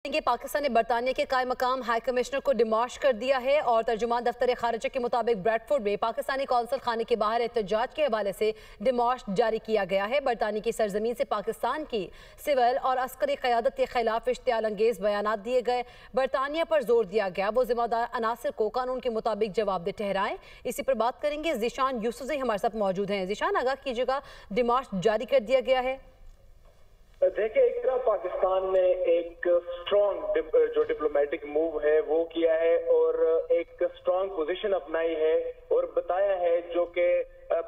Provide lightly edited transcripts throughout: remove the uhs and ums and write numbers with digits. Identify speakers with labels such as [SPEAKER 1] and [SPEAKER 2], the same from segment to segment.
[SPEAKER 1] کہ پاکستان نے برطانیہ کے قائم مقام ہائی کمشنر کو ڈیمارش کر دیا ہے اور ترجمان دفتر خارجہ کے مطابق بریڈفورڈ میں پاکستانی قونصل خانے کے باہر احتجاج کے حوالے سے ڈیمارش جاری کیا گیا ہے۔ برطانیہ کی سرزمین سے پاکستان کی سول اور عسکری قیادت کے خلاف اشتعال انگیز بیانات دیے گئے۔ برطانیہ پر زور دیا گیا وہ ذمہ دار عناصر کو قانون کے مطابق جواب دہ ٹھہرائیں۔ اسی پر بات کریں گے، ذیشان یوسفزئی ہمارے ساتھ موجود ہیں۔ ذیشان، آگاہ کیجیے گا، ڈیمارش جاری کر دیا گیا ہے۔
[SPEAKER 2] دیکھیں، ایک طرح پاکستان نے ایک سٹرونگ جو ڈپلومیٹک موو ہے وہ کیا ہے اور ایک سٹرونگ پوزیشن اپنائی ہے اور بتایا ہے جو کہ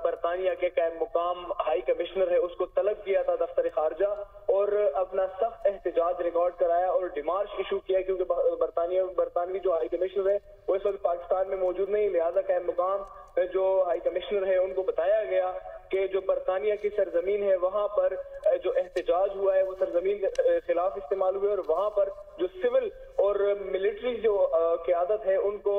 [SPEAKER 2] برطانیہ کے قائم مقام ہائی کمشنر ہے اس کو طلب کیا تھا دفتر خارجہ اور اپنا سخت احتجاج ریکارڈ کرایا اور ڈیمارش ایشو کیا، کیونکہ برطانوی جو ہائی کمشنر ہے وہ اس وقت پاکستان میں موجود نہیں، لہذا قائم مقام جو ہائی کمشنر ہے ان کو بتایا گیا کہ جو برطانیہ کی سرزمین ہے وہاں پر جو احتجاج ہوا ہے وہ سرزمین کے خلاف استعمال ہوئے اور وہاں پر جو سول اور ملٹری جو قیادت ہے ان کو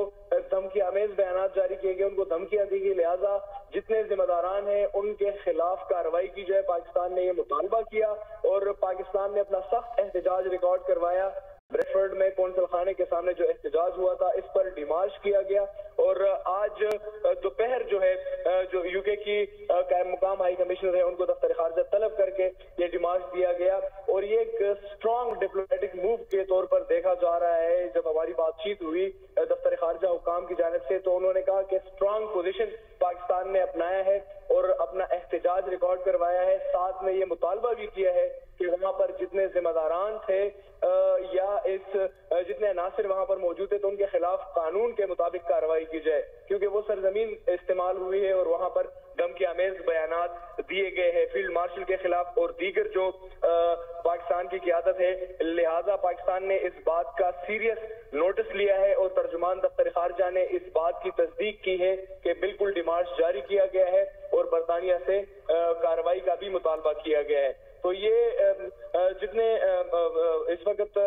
[SPEAKER 2] دھمکی آمیز بیانات جاری کیے گئے، ان کو دھمکیاں دی گئی، لہذا جتنے ذمہ داران ہیں ان کے خلاف کارروائی کی جائے۔ پاکستان نے یہ مطالبہ کیا اور پاکستان نے اپنا سخت احتجاج ریکارڈ کروایا۔ بریڈفورڈ میں قونصل خانے کے سامنے جو احتجاج ہوا تھا اس پر ڈیمارش کیا گیا اور آج دوپہر جو ہے جو یو کے کی قائم مقام ہائی کمشنر ہے ان کو دفتر خارجہ طلب کر کے یہ ڈیمارش دیا گیا اور یہ ایک سٹرونگ ڈپلومیٹک موو کے طور پر دیکھا جا رہا ہے۔ جب ہماری بات چیت ہوئی دفتر خارجہ حکام کی جانب سے تو انہوں نے کہا کہ سٹرونگ پوزیشن پاکستان نے اپنایا ہے اور اپنا احتجاج ریکارڈ کروایا ہے، ساتھ میں یہ مطالبہ بھی کیا ہے کہ وہاں پر جتنے ذمہ داران تھے یا جتنے عناصر وہاں پر موجود تھے تو ان کے خلاف قانون کے مطابق کارروائی کی جائے، کیونکہ وہ سرزمین استعمال ہوئی ہے اور وہاں پر دھمکی آمیز بیانات دیے گئے ہیں فیلڈ مارشل کے خلاف اور دیگر جو پاکستان کی قیادت ہے، لہذا پاکستان نے اس بات کا سیریس نوٹس لیا ہے اور ترجمان دفتر خارجہ نے اس بات کی تصدیق کی ہے کہ بالکل ڈیمارش جاری کیا گیا ہے اور برطانیہ سے کارروائی کا بھی مطالبہ کیا گیا ہے۔ تو یہ جتنے اس وقت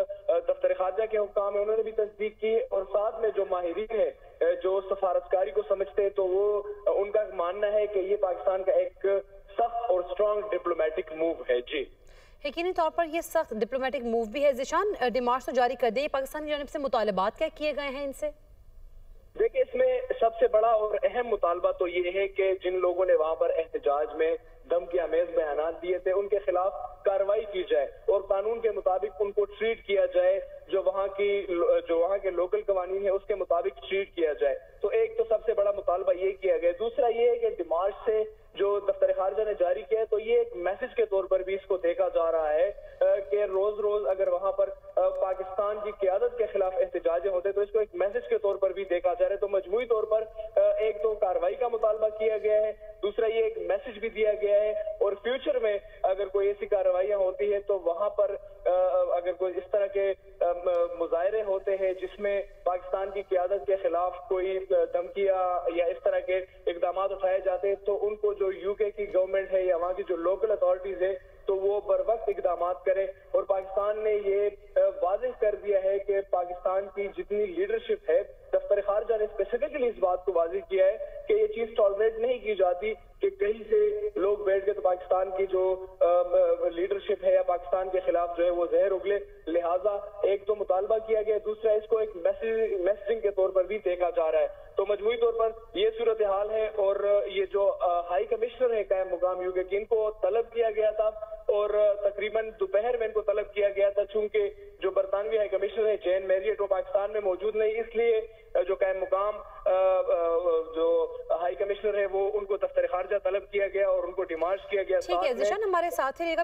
[SPEAKER 2] دفتر خارجہ کے حکام ہیں انہوں نے بھی تصدیق کی اور ساتھ میں جو ماہرین ہیں جو سفارتکاری کو سمجھتے ہیں تو وہ ان کا ماننا ہے کہ یہ پاکستان کا ایک سخت اور سٹرونگ ڈپلومیٹک موو ہے۔ جی،
[SPEAKER 1] یقینی طور پر یہ سخت ڈپلومیٹک موو بھی ہے۔ ذیشان، ڈیمارش تو جاری کر دیں، پاکستان کی جانب سے مطالبات کیا کیے گئے ہیں ان سے؟
[SPEAKER 2] دیکھیں، اس میں سب سے بڑا اور اہم مطالبہ تو یہ ہے کہ جن لوگوں نے وہاں پر احتجاج میں دھمکی آمیز بیانات دیے تھے ان کے خلاف کارروائی کی جائے اور قانون کے مطابق ان کو ٹریٹ کیا جائے، جو وہاں کے لوکل قوانین ہیں اس کے مطابق ٹریٹ کیا جائے۔ تو ایک تو سب سے بڑا مطالبہ یہ کیا گیا۔ دوسرا یہ ہے کہ ڈیمارش سے جو دفتر خارجہ نے جاری کیا ہے تو یہ ایک میسج کے طور پر بھی اس کو دیکھا جا رہا ہے کہ روز روز اگر وہاں پر پاکستان کی قیادت کے خلاف احتجاج ہوتے تو اس کو ایک میسج کے طور پر بھی دیکھا جا رہا ہے۔ تو مجموعی طور پر ایک تو کارروائی کا مطالبہ کیا گیا ہے، دوسرا یہ ایک میسج بھی دیا گیا ہے اور فیوچر میں اگر کوئی ایسی کارروائیاں ہوتی ہے تو وہاں پر اگر کوئی اس طرح کے مظاہرے ہوتے ہیں جس میں پاکستان کی قیادت کے خلاف کوئی دھمکیاں یا اس طرح کے اقدامات اٹھائے جاتے ہیں تو ان کو جو یو کے کی گورنمنٹ ہے یا وہاں کی جو لوکل اتھارٹیز ہے تو وہ بر وقت اقدامات کرے اور پاکستان نے یہ واضح کر دیا ہے کہ پاکستان کی جتنی لیڈرشپ ہے، دفتر خارجہ نے اسپیسیفکلی اس بات کو واضح کیا ہے کہ یہ چیز ٹالریٹ نہیں کی جاتی کہ کہیں سے لوگ بیٹھ کے تو پاکستان کی جو لیڈرشپ ہے یا پاکستان کے خلاف جو ہے وہ زہر اگلے، لہٰذا ایک تو مطالبہ کیا گیا، دوسرا اس کو ایک میسجنگ کے طور پر بھی دیکھا جا رہا ہے۔ تو مجموعی طور پر یہ صورتحال ہے اور یہ جو ہائی کمشنر ہے قائم مقام یو کے کی ان کو طلب کیا گیا تھا اور تقریباً دوپہر میں ان کو طلب کیا گیا تھا، چونکہ جو برطانوی ہائی کمشنر ہے جین میریٹ وہ پاکستان میں موجود نہیں، اس لیے جو قائم مقام جو ہائی کمشنر ہے وہ ان کو دفتر خارجہ طلب کیا گیا اور ان کو ڈیمارش کیا گیا۔
[SPEAKER 1] ٹھیک ہے ذیشان، ہمارے ساتھ ہی رہے گا۔